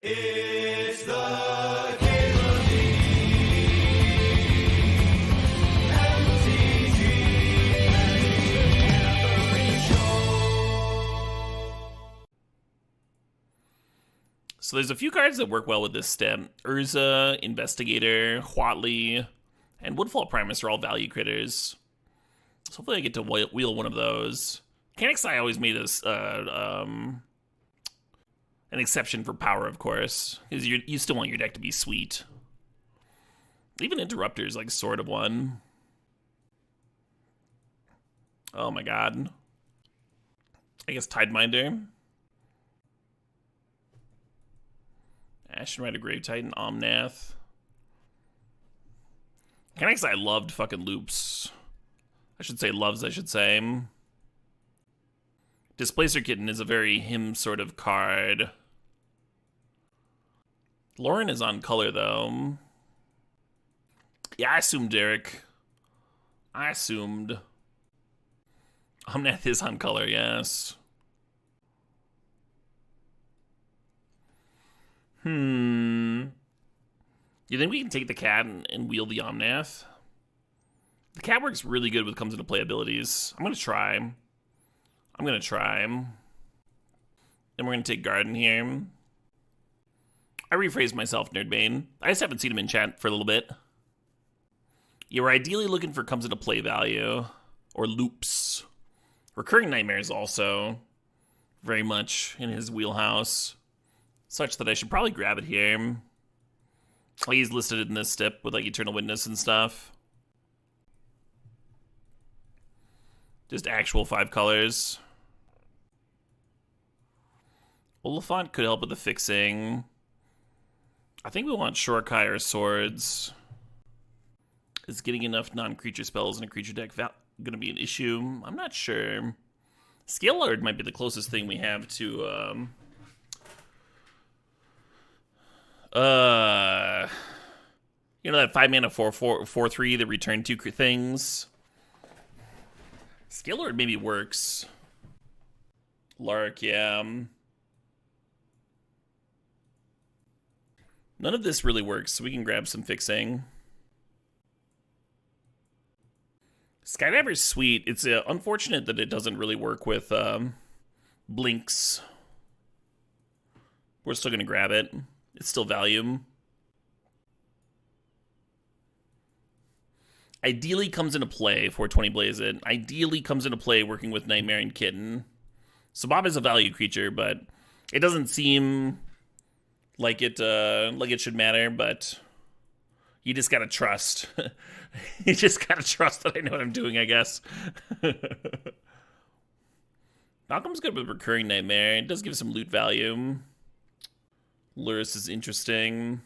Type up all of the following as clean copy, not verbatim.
It's the Cable MTGO Show. So there's a few cards that work well with this step. Urza, Investigator, Huatley, and Woodfall Primus are all value critters. So hopefully I get to wheel one of those. Canixi always made us an exception for power, of course, because you still want your deck to be sweet. Even Interrupters like sort of one. Oh my god. I guess Tideminder. Ashen Rider, Grave Titan, Omnath. Canixi loved fucking loops. I should say loves, I should say. Displacer Kitten is a very him sort of card. Lauren is on color, though. Yeah, I assumed Derek. I assumed. Omnath is on color, yes. You think we can take the cat and wheel the Omnath? The cat works really good when it comes into play abilities. I'm going to try. Then we're going to take Garden here. I rephrased myself, Nerdbane. I just haven't seen him in chat for a little bit. You were ideally looking for comes into play value. Or loops. Recurring Nightmares also. Very much in his wheelhouse. Such that I should probably grab it here. Like he's listed in this step with like Eternal Witness and stuff. Just actual 5 colors. Oliphant could help with the fixing. I think we want Shorkai or Swords. Is getting enough non-creature spells in a creature deck going to be an issue? I'm not sure. Scale Lord might be the closest thing we have to you know that 5-mana 4/4/4/3 that return 2 things. Scale Lord maybe works. Lark, yeah. None of this really works, so we can grab some fixing. Skydiver's sweet. It's unfortunate that it doesn't really work with blinks. We're still going to grab it. It's still value. Ideally comes into play, 420 Blaze it. Ideally comes into play working with Nightmare and Kitten. So Bob is a value creature, but it doesn't seem like it should matter, but you just gotta trust. You just gotta trust that I know what I'm doing, I guess. Malcolm's good with Recurring Nightmare. It does give some loot value. Luris is interesting.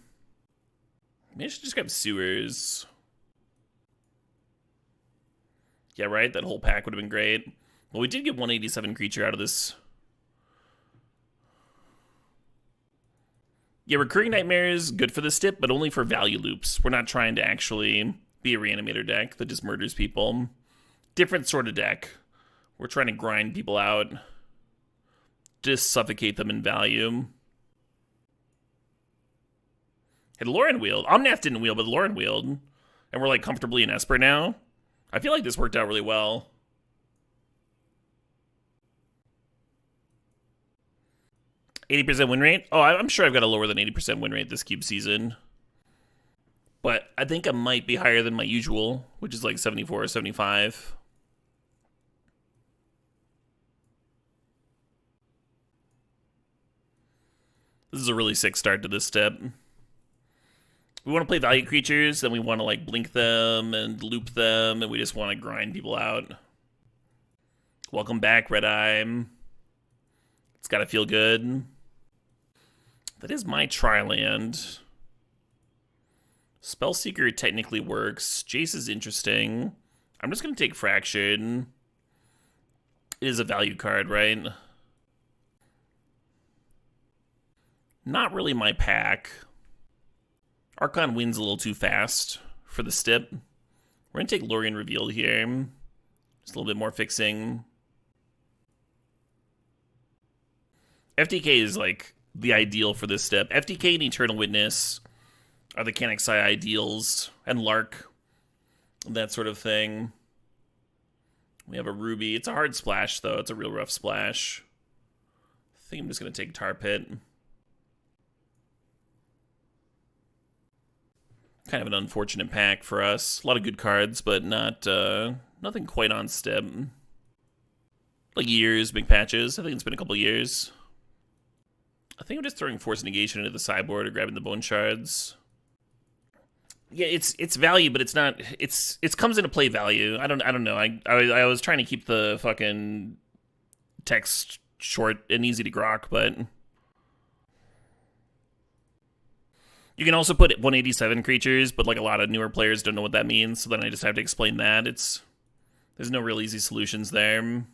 Maybe I should just grab Sewers. Yeah, right? That whole pack would have been great. Well, we did get 187 creature out of this. Yeah, Recurring Nightmares, good for this tip, but only for value loops. We're not trying to actually be a Reanimator deck that just murders people. Different sort of deck. We're trying to grind people out. Just suffocate them in value. Hey, Lauren wheeled. Omnath didn't wheel, but Lauren wheeled. And we're like comfortably in Esper now. I feel like this worked out really well. %80 win rate? Oh, I'm sure I've got a lower than 80% win rate this cube season. But I think I might be higher than my usual, which is like 74 or 75. This is a really sick start to this step. We want to play value creatures, then we want to like blink them and loop them, and we just want to grind people out. Welcome back, Red Eye. It's got to feel good. That is my Tri-land. Spellseeker technically works. Jace is interesting. I'm just going to take Fraction. It is a value card, right? Not really my pack. Archon wins a little too fast for the stip. We're going to take Lorien Revealed here. Just a little bit more fixing. FTK is like the ideal for this step. FTK and Eternal Witness are the Kanexai ideals, and Lark, that sort of thing. We have a Ruby. It's a hard splash, though. It's a real rough splash. I think I'm just going to take Tar Pit. Kind of an unfortunate pack for us. A lot of good cards, but not nothing quite on step. Like years, big patches. I think it's been a couple years. I think I'm just throwing Force Negation into the sideboard or grabbing the Bone Shards. Yeah, it's value, but it's not. It comes into play value. I don't know. I was trying to keep the fucking text short and easy to grok, but you can also put 187 creatures, but like a lot of newer players don't know what that means, so then I just have to explain that. There's no real easy solutions there.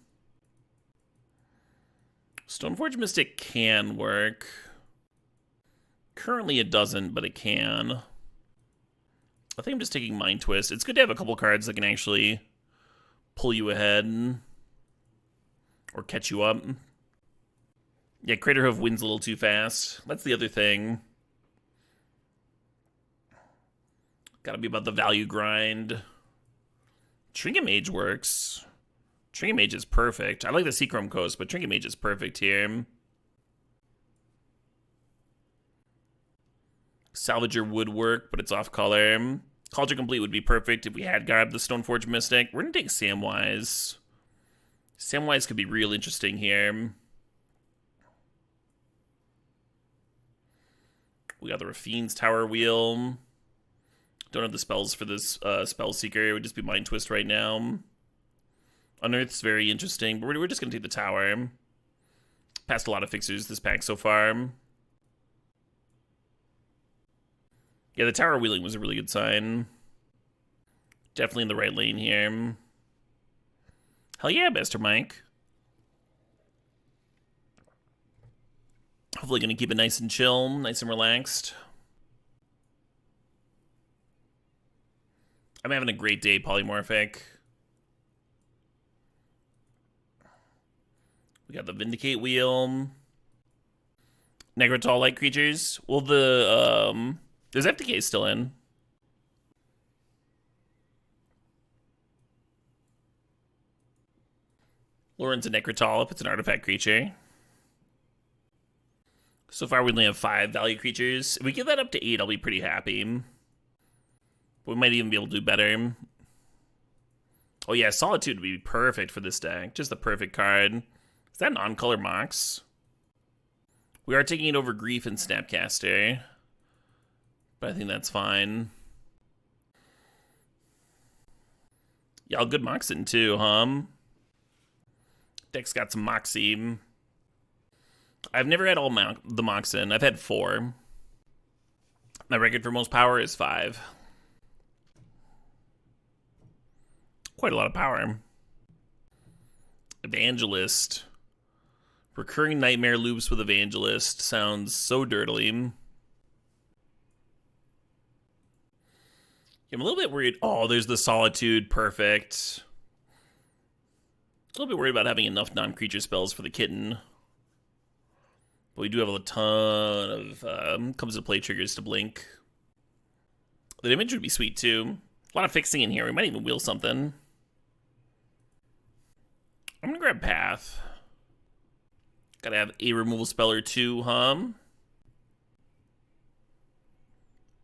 Stoneforge Mystic can work. Currently it doesn't, but it can. I think I'm just taking Mind Twist. It's good to have a couple cards that can actually pull you ahead or catch you up. Yeah, Craterhoof wins a little too fast. That's the other thing. Gotta be about the value grind. Trinket Mage works. Trinket Mage is perfect. I like the Seachrome Coast, but Trinket Mage is perfect here. Salvager would work, but it's off color. Culture Complete would be perfect if we had grabbed the Stoneforge Mystic. We're going to take Samwise. Samwise could be real interesting here. We got the Rafine's Tower Wheel. Don't have the spells for this Spell Seeker. It would just be Mind Twist right now. Unearth's very interesting, but we're just going to take the Tower. Passed a lot of fixers this pack so far. Yeah, the Tower Wheeling was a really good sign. Definitely in the right lane here. Hell yeah, Master Mike. Hopefully going to keep it nice and chill, nice and relaxed. I'm having a great day, Polymorphic. We got the Vindicate Wheel. Negrotol-like creatures. Well, there's FTK still in. Lure into Necrotol if it's an artifact creature. So far we only have 5 value creatures. If we get that up to 8, I'll be pretty happy. We might even be able to do better. Oh yeah, Solitude would be perfect for this deck. Just the perfect card. Is that an on-color Mox? We are taking it over Grief and Snapcaster. But I think that's fine. Y'all good Moxin too, Deck's got some Moxie. I've never had all the Moxin. I've had 4. My record for most power is 5. Quite a lot of power. Evangelist. Recurring Nightmare loops with Evangelist sounds so dirtily. I'm a little bit worried. Oh, there's the Solitude. Perfect. A little bit worried about having enough non-creature spells for the kitten. But we do have a ton of comes to play triggers to blink. The image would be sweet too. A lot of fixing in here. We might even wheel something. I'm gonna grab Path. Gotta have a removal spell or 2,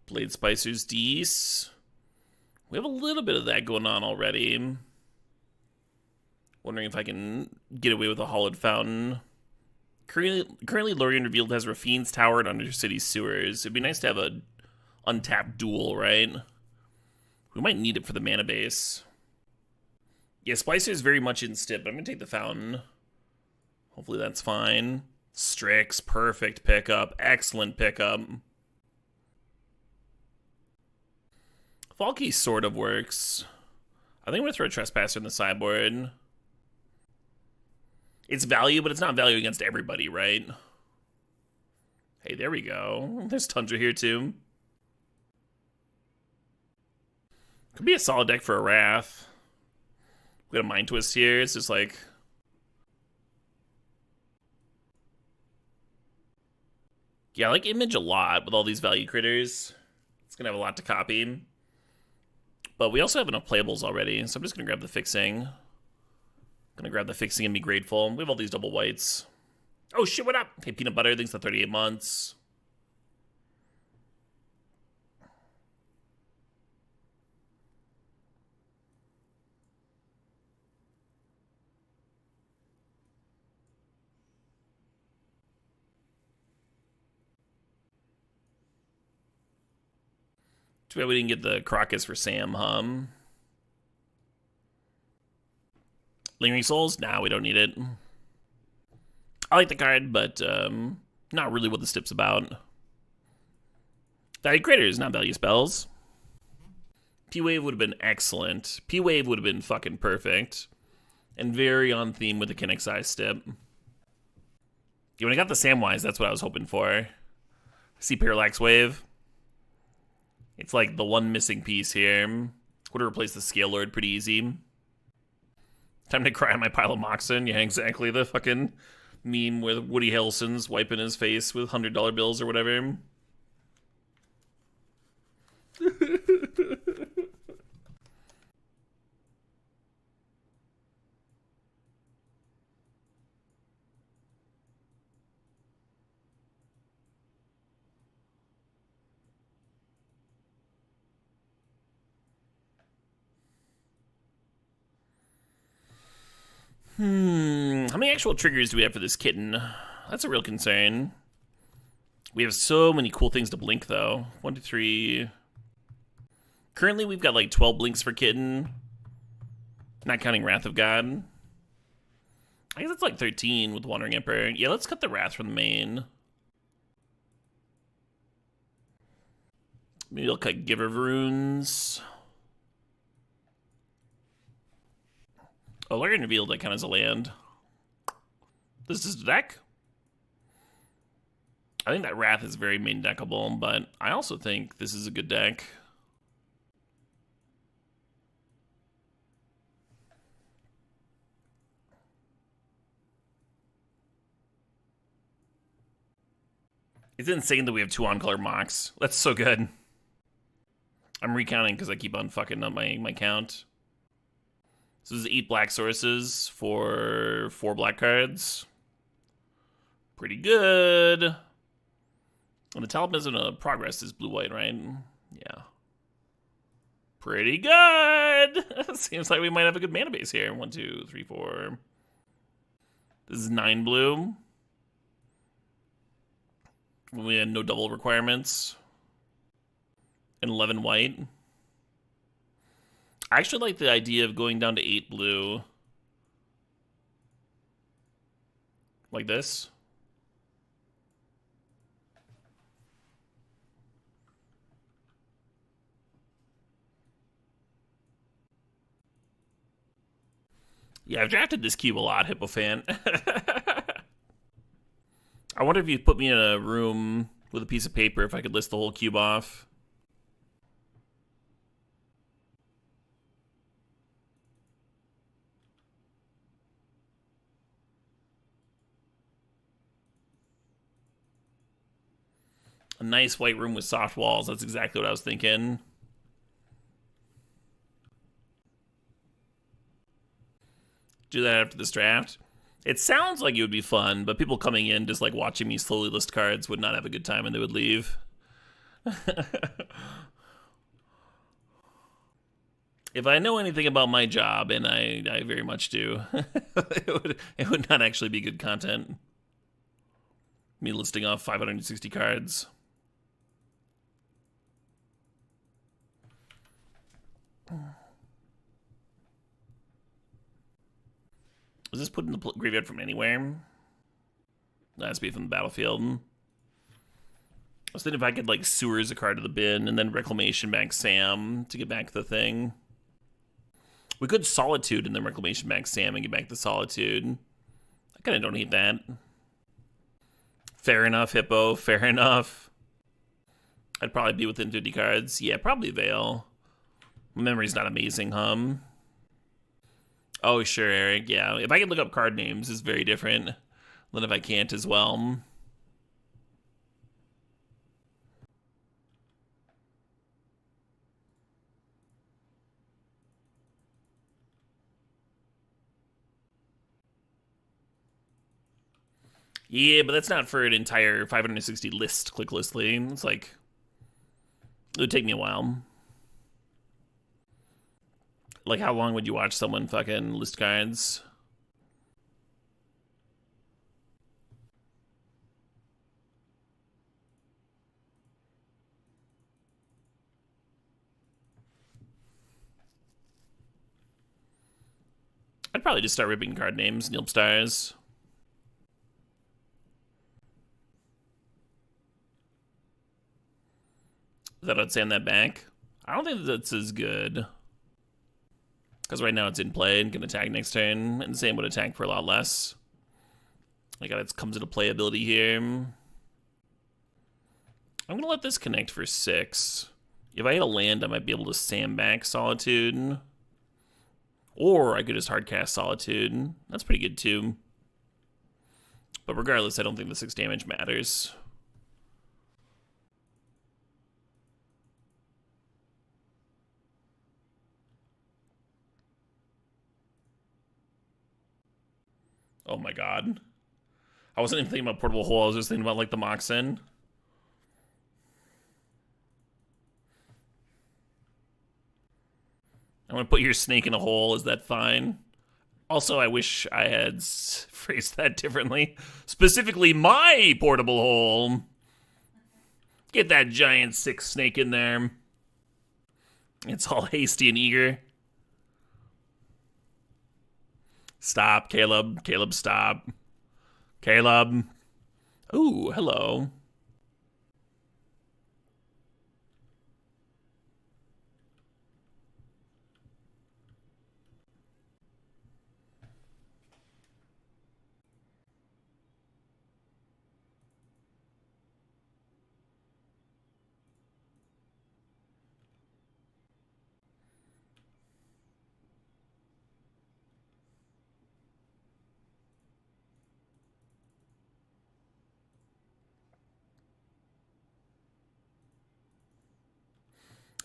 Blade Spicer's Dees. We have a little bit of that going on already. Wondering if I can get away with a Hollowed Fountain. Currently Lorien Revealed has Rafine's Tower and Undercity Sewers. It'd be nice to have a untapped duel, right? We might need it for the mana base. Yeah, Splicer is very much in stip, but I'm going to take the Fountain. Hopefully that's fine. Strix, perfect pickup. Excellent pickup. Falky sort of works. I think I'm going to throw a Trespasser in the sideboard. It's value, but it's not value against everybody, right? Hey, there we go. There's Tundra here, too. Could be a solid deck for a Wrath. We got a Mind Twist here. It's just like... Yeah, I like Image a lot with all these value critters. It's gonna have a lot to copy. But we also have enough playables already, so I'm just gonna grab the fixing. Gonna grab the fixing and be grateful. We have all these double whites. Oh shit, what up? Hey, Peanut Butter, thanks for 38 months. Too bad we didn't get the Crocus for Sam, Lingering Souls? Nah, we don't need it. I like the card, but not really what the stip's about. Value critters, not value spells. P-Wave would have been excellent. P-Wave would have been fucking perfect. And very on theme with the Kinnick size stip. Yeah, when I got the Samwise, that's what I was hoping for. See Parallax Wave. It's like the one missing piece here. Would have replaced the Scale Lord pretty easy. Time to cry on my pile of Moxen. Yeah, exactly. The fucking meme with Woody Harrelson's wiping his face with $100 bills or whatever. How many actual triggers do we have for this kitten? That's a real concern. We have so many cool things to blink, though. 1, 2, 3. Currently, we've got like 12 blinks for kitten. Not counting Wrath of God. I guess it's like 13 with Wandering Emperor. Yeah, let's cut the Wrath from the main. Maybe I'll cut Giver of Runes. Oh, Larian Revealed, that count as a land. This is the deck. I think that Wrath is very main deckable, but I also think this is a good deck. It's insane that we have 2 on-color mocks. That's so good. I'm recounting because I keep on fucking up my count. So this is 8 black sources for 4 black cards. Pretty good. And the Talisman of Progress is blue-white, right? Yeah. Pretty good! Seems like we might have a good mana base here. 1, 2, 3, 4. This is 9 blue. We had no double requirements. And 11 white. I actually like the idea of going down to 8 blue. Like this. Yeah, I've drafted this cube a lot, Hippo fan. I wonder if you put me in a room with a piece of paper if I could list the whole cube off. A nice white room with soft walls. That's exactly what I was thinking. Do that after this draft. It sounds like it would be fun, but people coming in just like watching me slowly list cards would not have a good time and they would leave. If I know anything about my job, and I very much do, it would not actually be good content. Me listing off 560 cards. Is this put in the graveyard from anywhere? That has to be from the battlefield. I was thinking if I could like Sewers a card to the bin and then Reclamation back Sam to get back the thing. We could Solitude and then Reclamation back Sam and get back the Solitude. I kind of don't hate that. Fair enough, Hippo. Fair enough. I'd probably be within 50 cards. Yeah, probably Veil. My memory's not amazing, Oh, sure, Eric. Yeah, if I can look up card names, it's very different than if I can't as well. Yeah, but that's not for an entire 560 list, click listly. It's like, it would take me a while. Like, how long would you watch someone fucking list cards? I'd probably just start ripping card names, Neil Stars. Is that I'd sand that back? I don't think that's as good. Because right now it's in play and can attack next turn, and the same would attack for a lot less. Like, it comes into play ability here. I'm gonna let this connect for 6. If I hit a land, I might be able to sand back Solitude. Or I could just hardcast Solitude. That's pretty good too. But regardless, I don't think the 6 damage matters. Oh my god. I wasn't even thinking about Portable Hole, I was just thinking about like the Moxen. I'm gonna put your snake in a hole, is that fine? Also, I wish I had phrased that differently. Specifically, my portable hole. Get that giant 6 snake in there. It's all hasty and eager. Stop, Caleb. Caleb, stop. Caleb. Ooh, hello.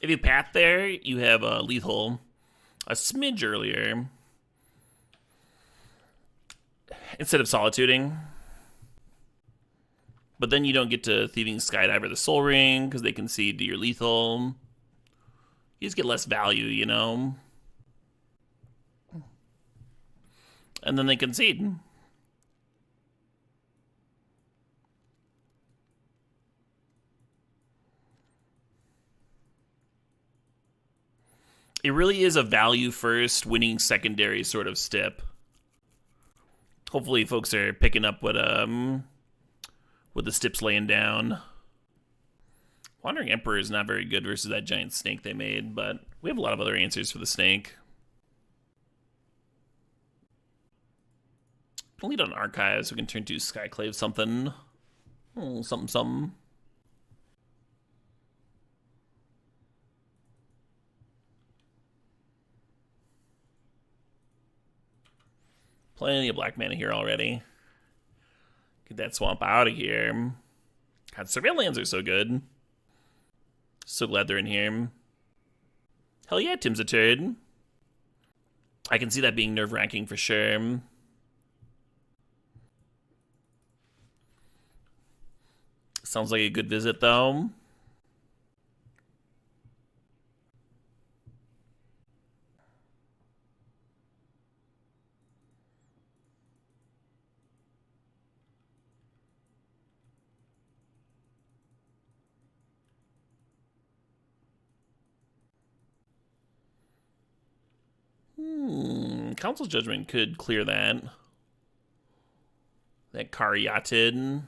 If you path there, you have a lethal a smidge earlier instead of solituding. But then you don't get to Thieving Skydiver the Soul Ring because they concede to your lethal. You just get less value, you know? And then they concede. It really is a value first, winning secondary sort of stip. Hopefully folks are picking up what the stip's laying down. Wandering Emperor is not very good versus that giant snake they made, but we have a lot of other answers for the snake. Can lead on Archives, we can turn to Skyclave something. Oh, something. Plenty of black mana here already. Get that swamp out of here. God, Surveillance are so good. So glad they're in here. Hell yeah, Tim's a turd. I can see that being nerve-wracking for sure. Sounds like a good visit, though. Council's Judgment could clear that. That Caryatid.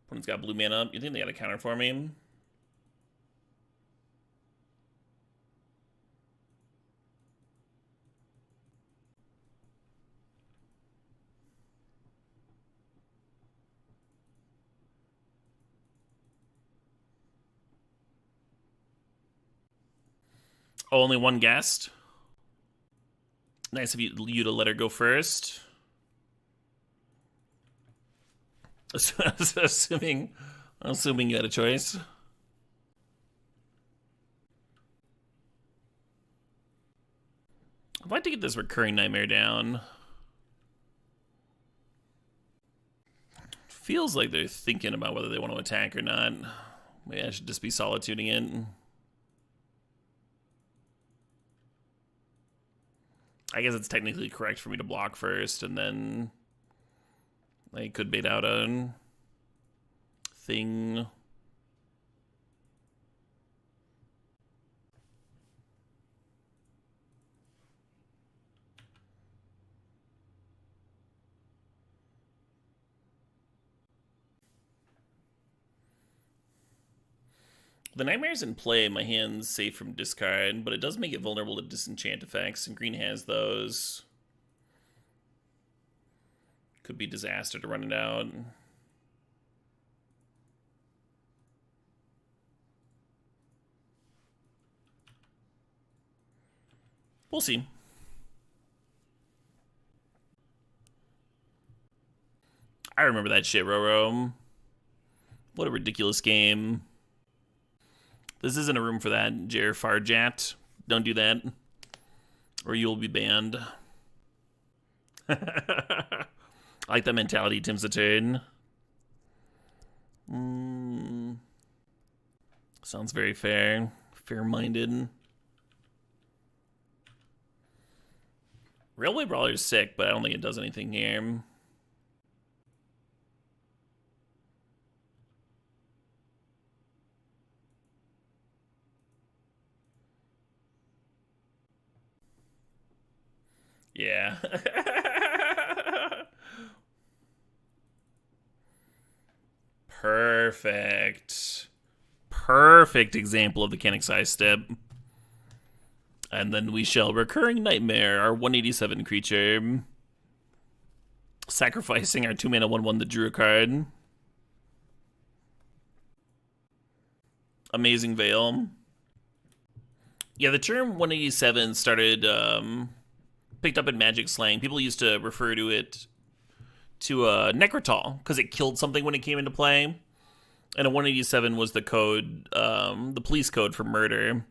Opponent's got blue mana up. You think they got a counter for me? Oh, only one guest? Nice of you to let her go first. assuming you had a choice. I'd like to get this Recurring Nightmare down. Feels like they're thinking about whether they want to attack or not. Maybe I should just be solituding it. I guess it's technically correct for me to block first, and then I could bait out a thing. The Nightmare's in play, my hand's safe from discard, but it does make it vulnerable to disenchant effects, and green has those. Could be disaster to run it out. We'll see. I remember that shit, Roro. What a ridiculous game. This isn't a room for that, Jer Farjat. Don't do that, or you'll be banned. I like that mentality, Tim's a turn. Sounds very fair. Fair-minded. Railway Brawler's sick, but I don't think it does anything here. Yeah. Perfect. Perfect example of the Canic Size step. And then we shall Recurring Nightmare, our 187 creature. Sacrificing our 2-mana 1/1 that drew a card. Amazing Veil. Yeah, the term 187 started, picked up in Magic slang. People used to refer to it to Necrotol, because it killed something when it came into play. And a 187 was the code, the police code for murder.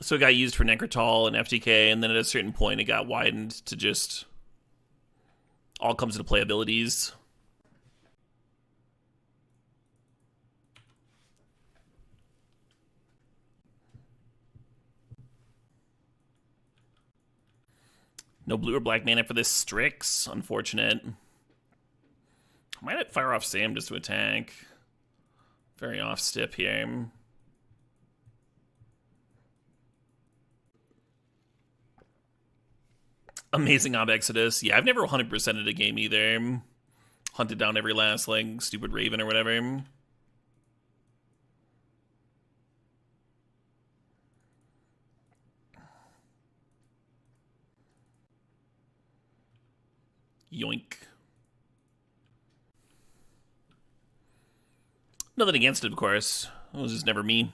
So it got used for Necrotol and FTK, and then at a certain point it got widened to just all comes into play abilities. No blue or black mana for this Strix. Unfortunate. I might fire off Sam just to attack. Very off step here. Amazing Ob Exodus. Yeah, I've never 100%ed a game either. Hunted down every last, like, stupid Raven or whatever. Yoink. Nothing against it, of course. It was just never me.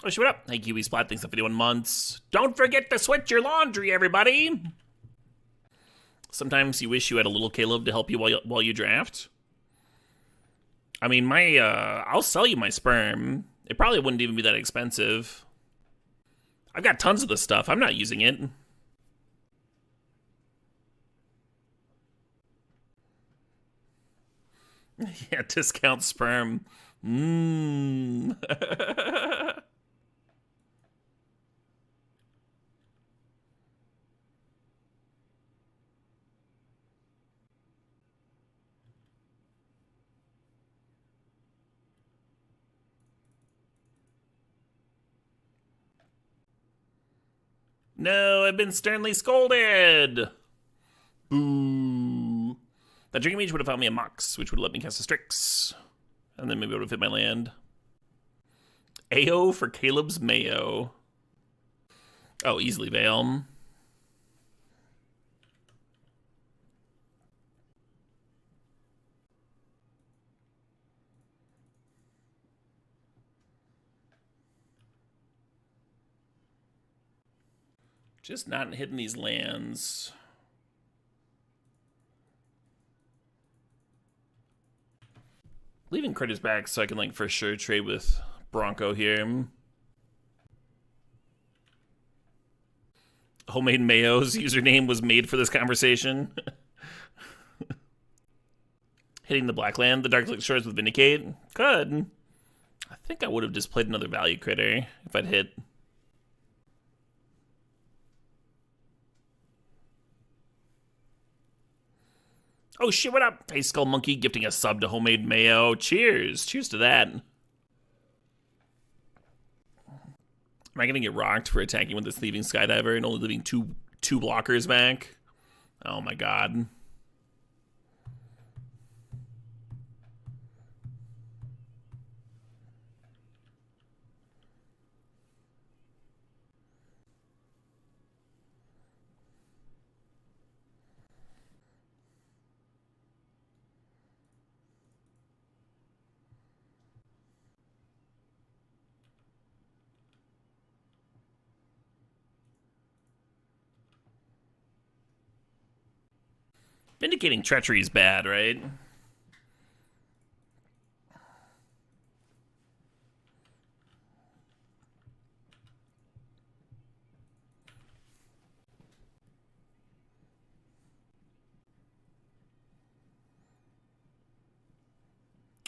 Oh, shit, what up? Hey, Kiwi Splat, thanks for 51 months. Don't forget to switch your laundry, everybody! Sometimes you wish you had a little Caleb to help you while you draft. I mean, I'll sell you my sperm. It probably wouldn't even be that expensive. I've got tons of this stuff. I'm not using it. Yeah, discount sperm. No, I've been sternly scolded. Boo. That Drinking Mage would have found me a Mox, which would have let me cast a Strix. And then maybe it would have hit my land. AO for Caleb's Mayo. Oh, easily Veil. Just not hitting these lands. Leaving critters back so I can, like, for sure trade with Bronco here. Homemade Mayo's username was made for this conversation. Hitting the black land, the dark shores with Vindicate. Good. I think I would have just played another value critter if I'd hit. Oh shit, what up? Hey, Skull Monkey gifting a sub to Homemade Mayo. Cheers. Cheers to that. Am I gonna get rocked for attacking with this Thieving Skydiver and only leaving two blockers back? Oh my god. Vindicating Treachery is bad, right?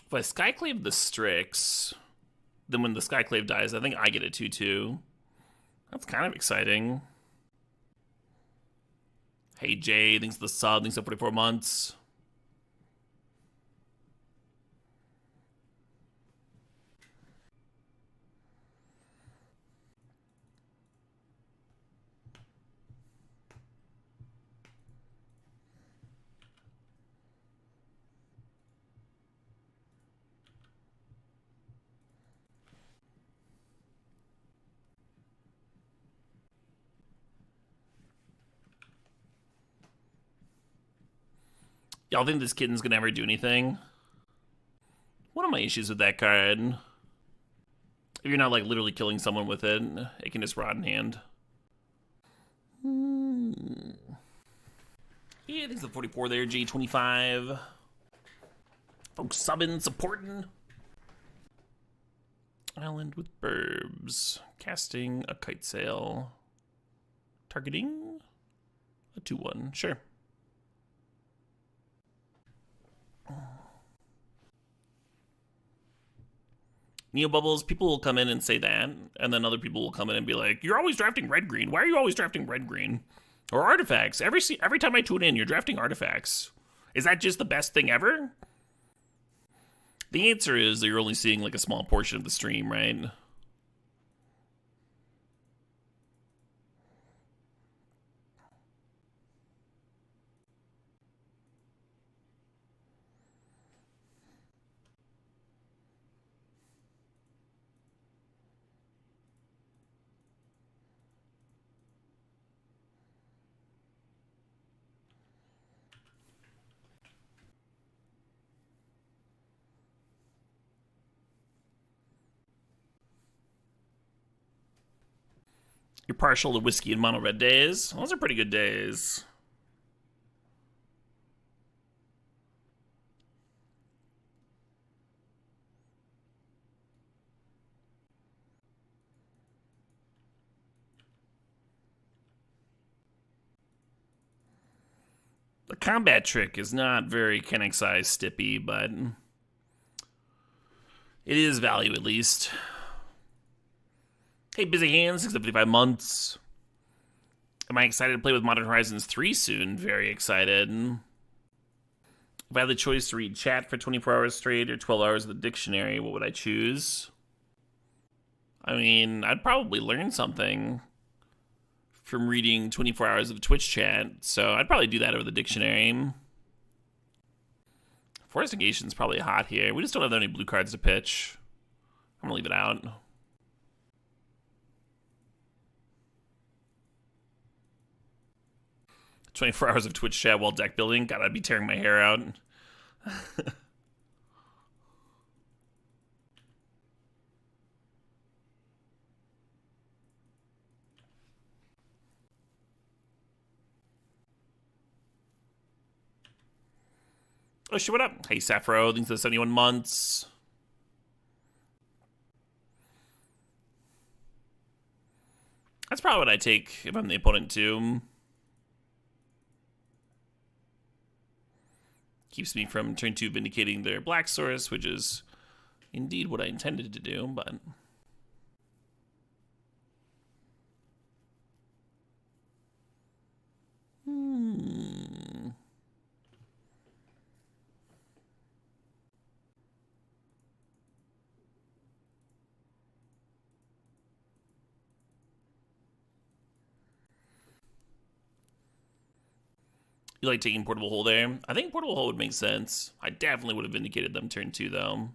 If I Skyclave the Strix, then when the Skyclave dies, I think I get a 2-2. That's kind of exciting. Hey Jay, thanks for the sub, thanks for 44 months. Y'all think this kitten's gonna ever do anything? One of my issues with that card, if you're not like literally killing someone with it, it can just rot in hand. Yeah, thanks for the 44 there, G25. Folks subbing, supporting. Island with Burbs. Casting a Kite Sail. Targeting a 2-1, sure. Neo Bubbles, people will come in and say that, and then other people will come in and be like, you're always drafting red-green. Why are you always drafting red-green? Or artifacts. Every time I tune in, you're drafting artifacts. Is that just the best thing ever? The answer is that you're only seeing like a small portion of the stream, right? You're partial to whiskey and mono red days. Those are pretty good days. The combat trick is not very Kennex size stippy, but it is value at least. Hey, Busy Hands, 655 months. Am I excited to play with Modern Horizons 3 soon? Very excited. If I had the choice to read chat for 24 hours straight or 12 hours of the dictionary, what would I choose? I mean, I'd probably learn something from reading 24 hours of Twitch chat, so I'd probably do that over the dictionary. Forest Negation's probably hot here. We just don't have any blue cards to pitch. I'm gonna leave it out. 24 hours of Twitch chat while deck building. God, I'd be tearing my hair out. Oh shit, what up? Hey, Sappho, thanks for the 71 months. That's That's probably what I take if I'm the opponent too. Keeps me from turn 2 vindicating their black source, which is indeed what I intended to do, but... You like taking Portable Hole there? I think Portable Hole would make sense. I definitely would have vindicated them turn 2, though.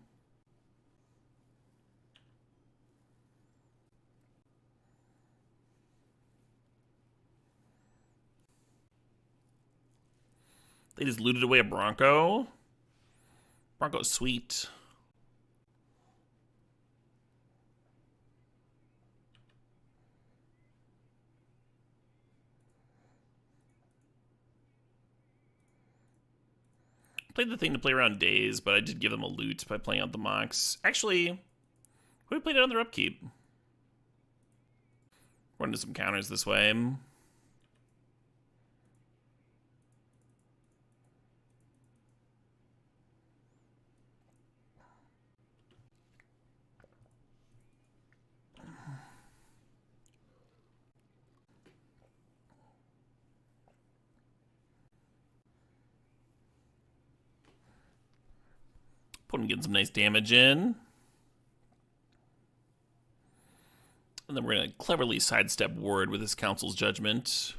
They just looted away a Bronco. Bronco's sweet. Played the thing to play around Days, but I did give them a loot by playing out the Mox. Actually, we played it on their upkeep. Run into some counters this way. Opponent getting some nice damage in. And then we're going to cleverly sidestep Ward with his Council's Judgment.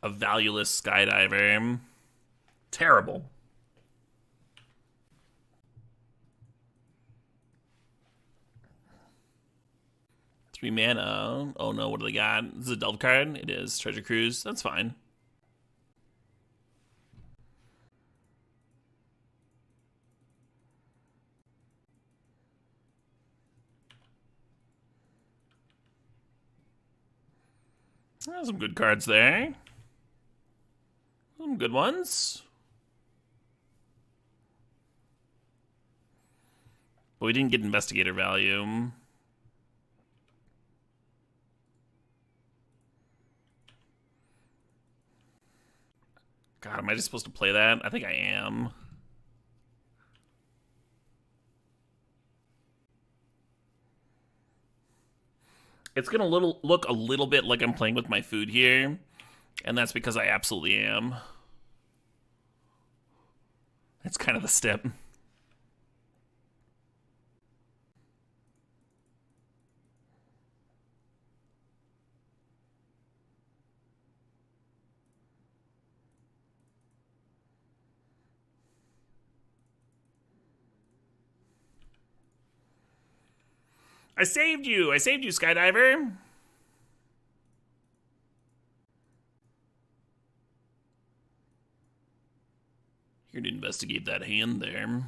A valueless Skydiver. Terrible. 3 mana. Oh no, what do they got? This is a Delve card? It is. Treasure Cruise. That's fine. There's some good cards there. Some good ones. But we didn't get Investigator value. God, am I just supposed to play that? I think I am. It's gonna look a little bit like I'm playing with my food here, and that's because I absolutely am. It's kind of the step. I saved you, Skydiver. Here to investigate that hand there.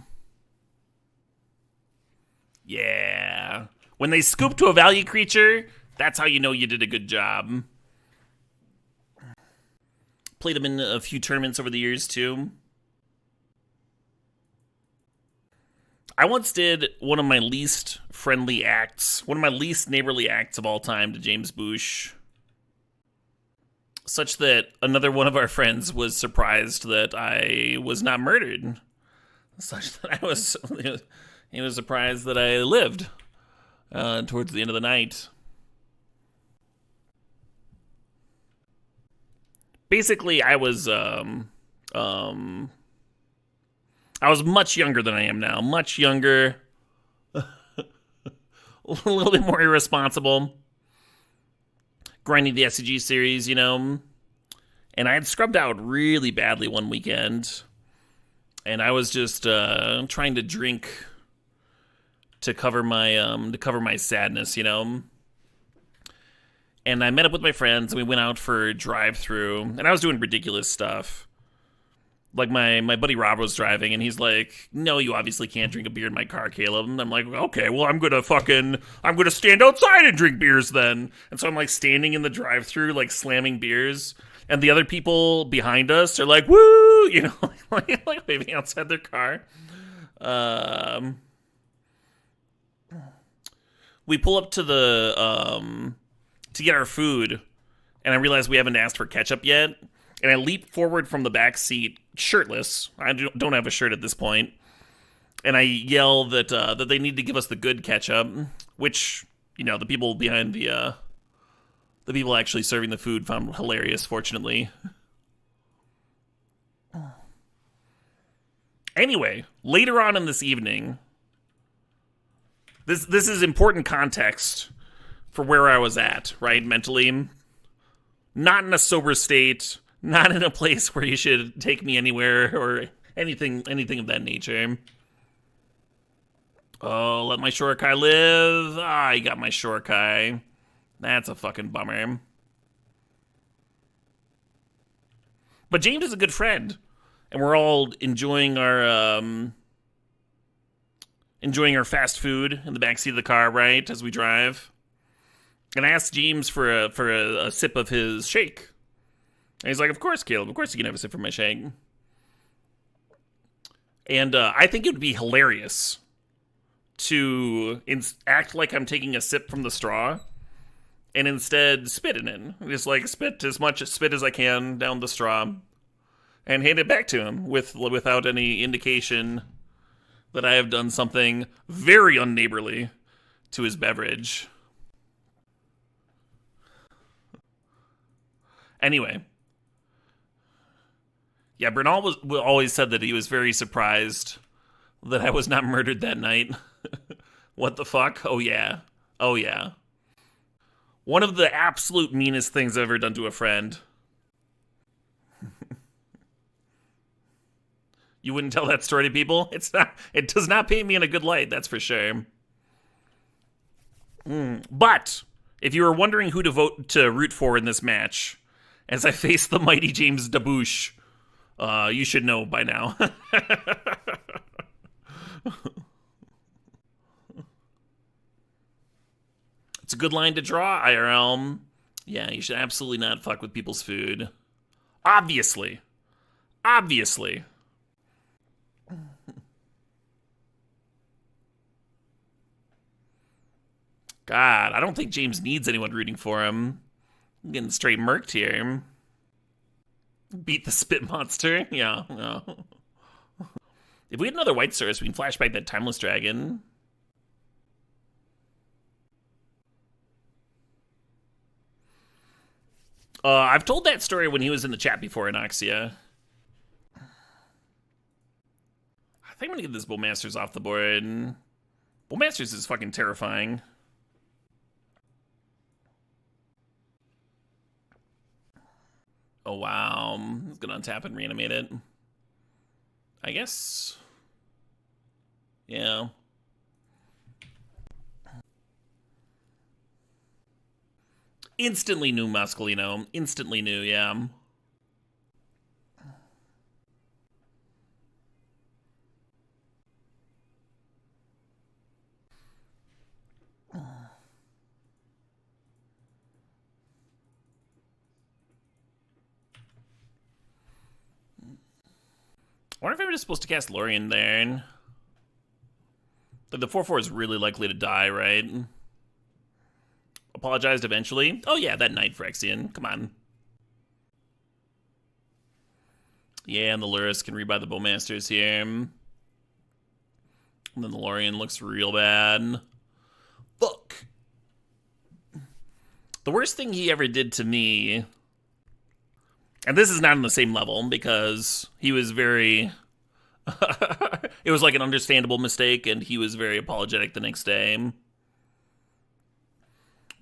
Yeah. When they scoop to a value creature, that's how you know you did a good job. Played them in a few tournaments over the years, too. I once did one of my least friendly acts, one of my least neighborly acts of all time to James Bush, such that another one of our friends was surprised that I was not murdered, such that he was surprised that I lived towards the end of the night. Basically, I was much younger than I am now. Much younger. A little bit more irresponsible. Grinding the SCG series, you know. And I had scrubbed out really badly one weekend. And I was just trying to drink to cover my sadness, you know. And I met up with my friends and we went out for a drive-through. And I was doing ridiculous stuff. Like my buddy Rob was driving, and he's like, "No, you obviously can't drink a beer in my car, Caleb." And I'm like, "Okay, well, I'm gonna stand outside and drink beers then." And so I'm like standing in the drive-through, like slamming beers, and the other people behind us are like, "Woo!" You know, like waving outside their car. We pull up to the to get our food, and I realize we haven't asked for ketchup yet. And I leap forward from the back seat, shirtless. I don't have a shirt at this point. And I yell that that they need to give us the good ketchup, which, you know, the people behind the people actually serving the food found hilarious, fortunately. Anyway, later on in this evening, this is important context for where I was at, right, mentally. Not in a sober state. Not in a place where you should take me anywhere or anything of that nature. Oh, let my Shorokai live. Ah, I got my Shorokai. That's a fucking bummer. But James is a good friend, and we're all enjoying our fast food in the backseat of the car, right, as we drive. And I asked James for a sip of his shake. And he's like, "Of course, Caleb. Of course you can have a sip from my shake." And I think it would be hilarious to act like I'm taking a sip from the straw and instead spit in it. Just like spit as much spit as I can down the straw and hand it back to him without any indication that I have done something very unneighborly to his beverage. Anyway. Yeah, Bernal always said that he was very surprised that I was not murdered that night. What the fuck? Oh, yeah. Oh, yeah. One of the absolute meanest things I've ever done to a friend. You wouldn't tell that story to people? It does not paint me in a good light, that's for sure. But, if you were wondering who to root for in this match, as I face the mighty James Dabouche, you should know by now. It's a good line to draw, IRL. Yeah, you should absolutely not fuck with people's food. Obviously. Obviously. God, I don't think James needs anyone rooting for him. I'm getting straight murked here. Beat the spit monster? Yeah. If we had another white source, we can flashback that timeless dragon. I've told that story when he was in the chat before, Anoxia. I think I'm gonna get this Bowmasters off the board. Bowmasters is fucking terrifying. Oh, wow. It's gonna untap and reanimate it. I guess. Yeah. Instantly knew Muscolino. Instantly knew, yeah. I wonder if I'm just supposed to cast Lorien there. Like, the 4/4 is really likely to die, right? Apologized eventually. Oh yeah, that Night Phyrexian. Come on. Yeah, and the Lurrus can rebuy the Bowmasters here. And then the Lorien looks real bad. Fuck. The worst thing he ever did to me, and this is not on the same level because he was very... it was like an understandable mistake, and he was very apologetic the next day.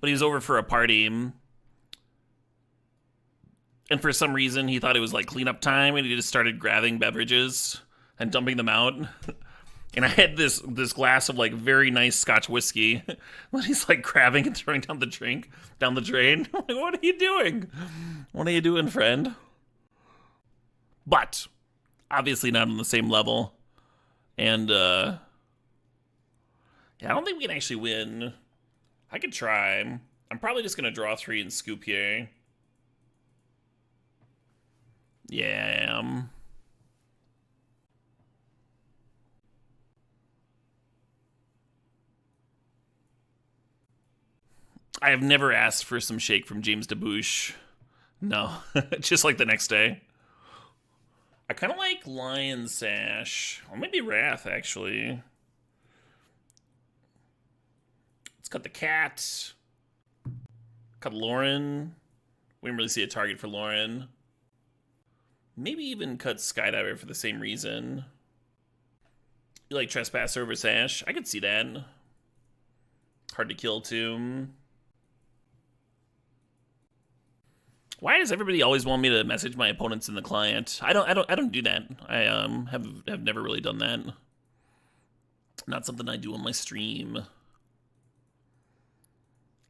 But he was over for a party, and for some reason he thought it was like cleanup time, and he just started grabbing beverages and dumping them out. And I had this glass of like very nice Scotch whiskey that he's like grabbing and throwing down the drain. I'm like, what are you doing? What are you doing, friend? But Obviously not on the same level. And, yeah, I don't think we can actually win. I could try. I'm probably just going to draw 3 and scoop here. Yeah, I am. I have never asked for some shake from James DeBouche. No, just like the next day. I kind of like Lion Sash. Or maybe Wrath, actually. Let's cut the cat. Cut Lauren. We didn't really see a target for Lauren. Maybe even cut Skydiver for the same reason. You like Trespasser over Sash? I could see that. Hard to kill, too. Why does everybody always want me to message my opponents in the client? I don't do that. I have never really done that. Not something I do on my stream.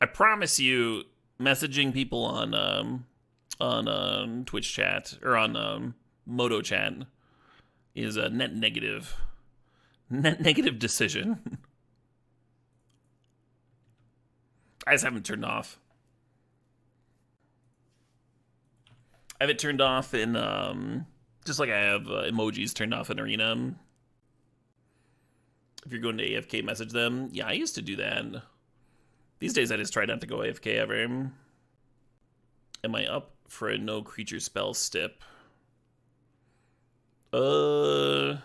I promise you, messaging people on Twitch chat or on Moto chat is a net negative decision. I just haven't turned off. I have it turned off in, just like I have emojis turned off in Arena. If you're going to AFK, message them. Yeah, I used to do that. These days, I just try not to go AFK ever. Am I up for a no creature spell stip? I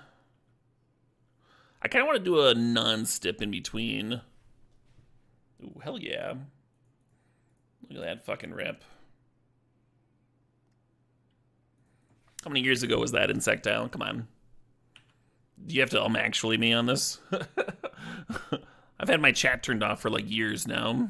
kind of want to do a non-stip in between. Ooh, hell yeah. Look at that fucking rip. How many years ago was that, Insectile? Come on. Do you have to actually me on this? I've had my chat turned off for like years now.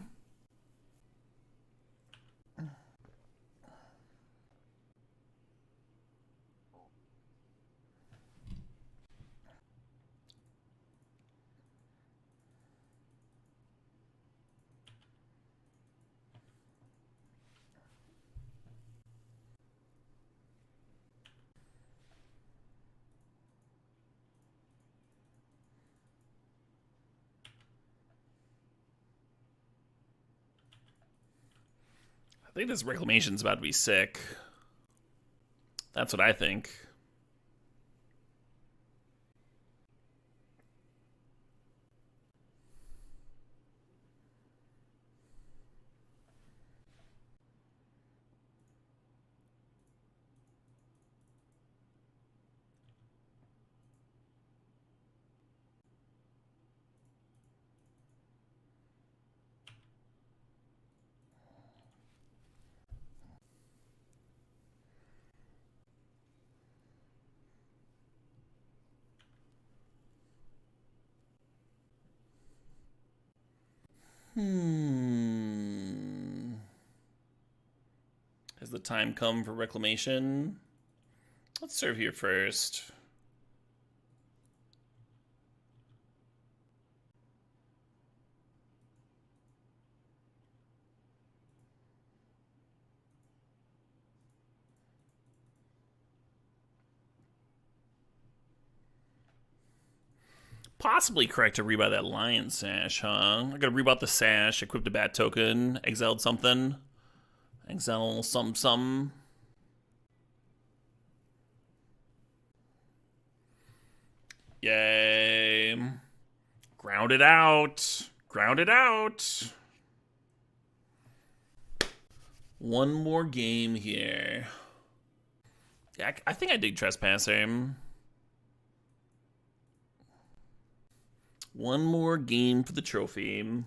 I think this Reclamation's about to be sick. That's what I think. Has the time come for Reclamation? Let's serve here first. Possibly correct to rebuy that Lion Sash, huh? I gotta rebuy the Sash, equipped a Bat token, exiled something. Exile some. Yay. Ground it out. Ground it out. One more game here. Yeah, I think I dig Trespasser. One more game for the trophy.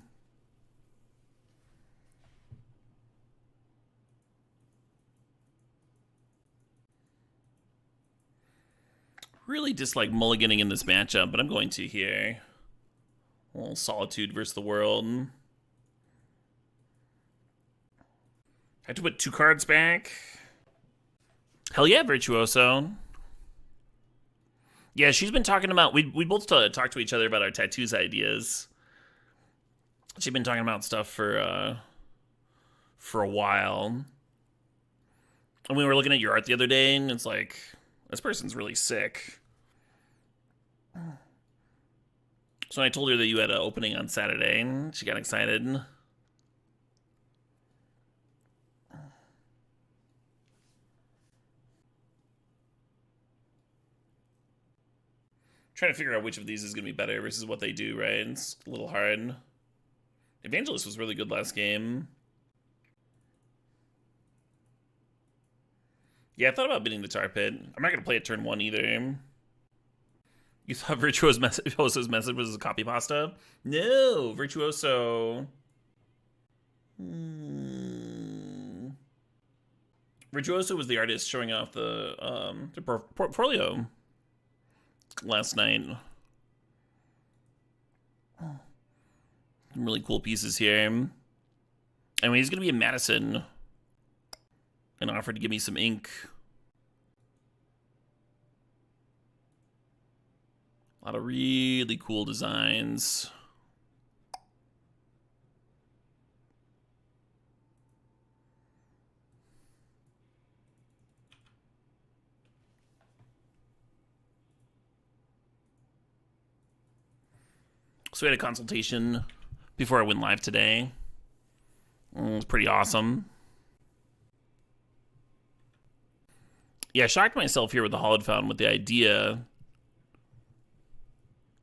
Really dislike mulliganing in this matchup, but I'm going to here. A little Solitude versus the World. I have to put 2 cards back. Hell yeah, Virtuoso. Yeah, she's been talking about... We both talked to each other about our tattoos ideas. She's been talking about stuff for a while. And we were looking at your art the other day, and it's like... This person's really sick. So I told her that you had an opening on Saturday, and she got excited. Trying to figure out which of these is going to be better versus what they do, right? It's a little hard. Evangelist was really good last game. Yeah, I thought about bidding the Tar Pit. I'm not going to play it turn 1 either. You thought Virtuoso's message was a copy pasta? No, Virtuoso. Virtuoso was the artist showing off the portfolio last night. Some really cool pieces here. Anyway, he's gonna be in Madison and offered to give me some ink. A lot of really cool designs. So we had a consultation before I went live today. It was pretty awesome. Yeah, I shocked myself here with the Hollowed Fountain with the idea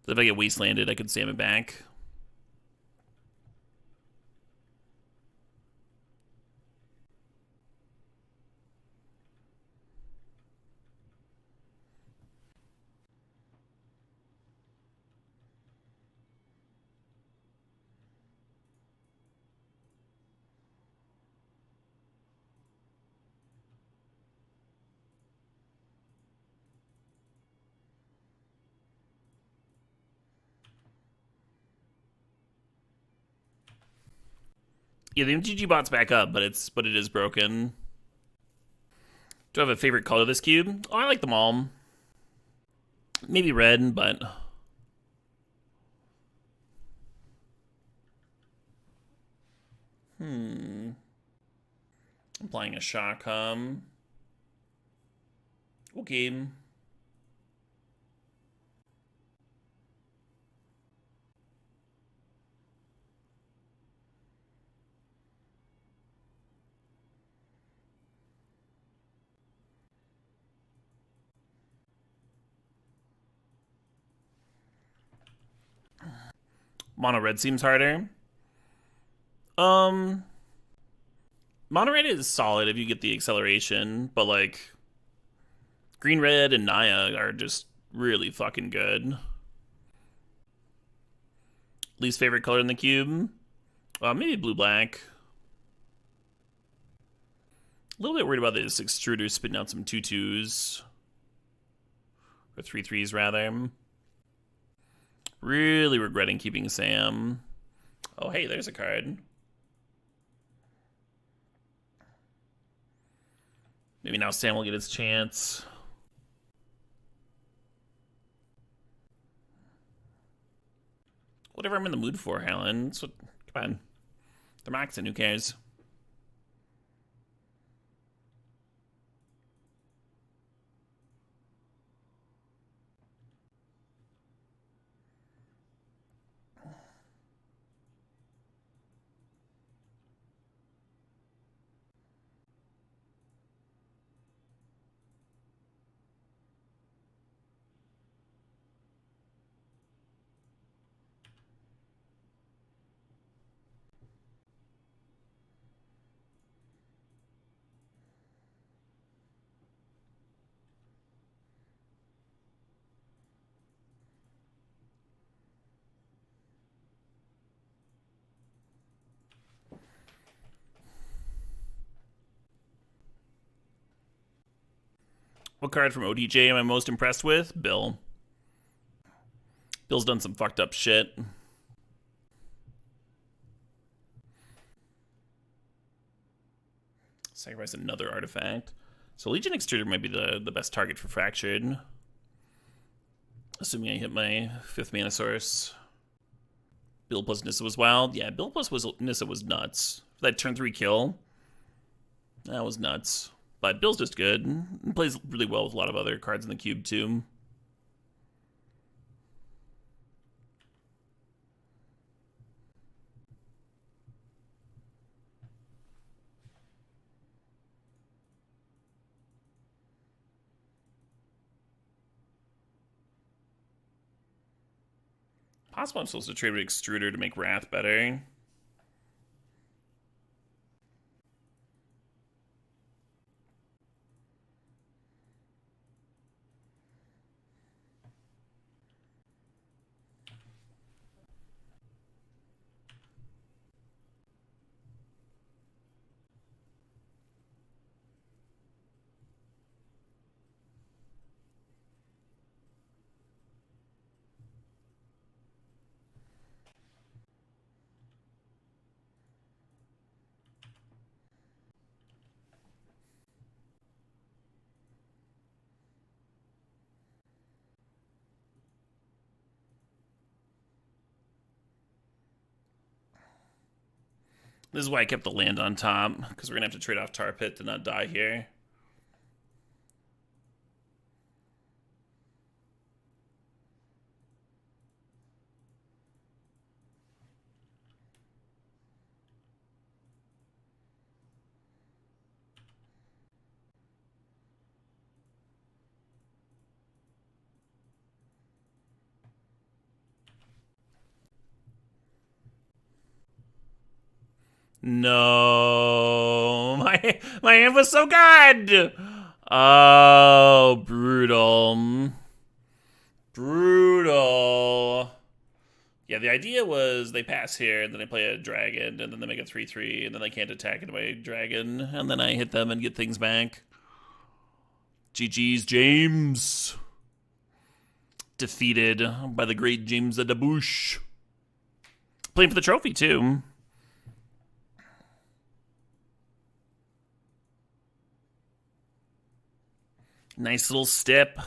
that if I get wastelanded, I could slam it back. Yeah, the MTG bot's back up, but it is broken. Do I have a favorite color of this cube? Oh, I like them all. Maybe red, but I'm playing a shock. Okay. Mono red seems harder. Mono red is solid if you get the acceleration, but like green red and Naya are just really fucking good. Least favorite color in the cube? Maybe blue black. A little bit worried about this extruder spitting out some 2/2s. Or 3/3s rather. Really regretting keeping Sam. Oh, hey, there's a card. Maybe now Sam will get his chance. Whatever I'm in the mood for, Helen. That's what, come on. They're maxing, who cares? What card from ODJ am I most impressed with? Bill. Bill's done some fucked up shit. Sacrifice another artifact. So Legion Extruder might be the best target for Fractured. Assuming I hit my 5th mana source. Bill plus Nissa was wild. Yeah, Bill plus Nissa was nuts. For that turn 3 kill, that was nuts. But Bill's just good. He plays really well with a lot of other cards in the cube, too. Possible I'm supposed to trade with Extruder to make Wrath better. This is why I kept the land on top, because we're going to have to trade off Tar Pit to not die here. No, my hand was so good. Oh, brutal, brutal. Yeah, the idea was they pass here, and then they play a dragon, and then they make a 3/3, and then they can't attack into my dragon, and then I hit them and get things back. GG's, James. Defeated by the great James Adabouche. Playing for the trophy, too. Nice little step.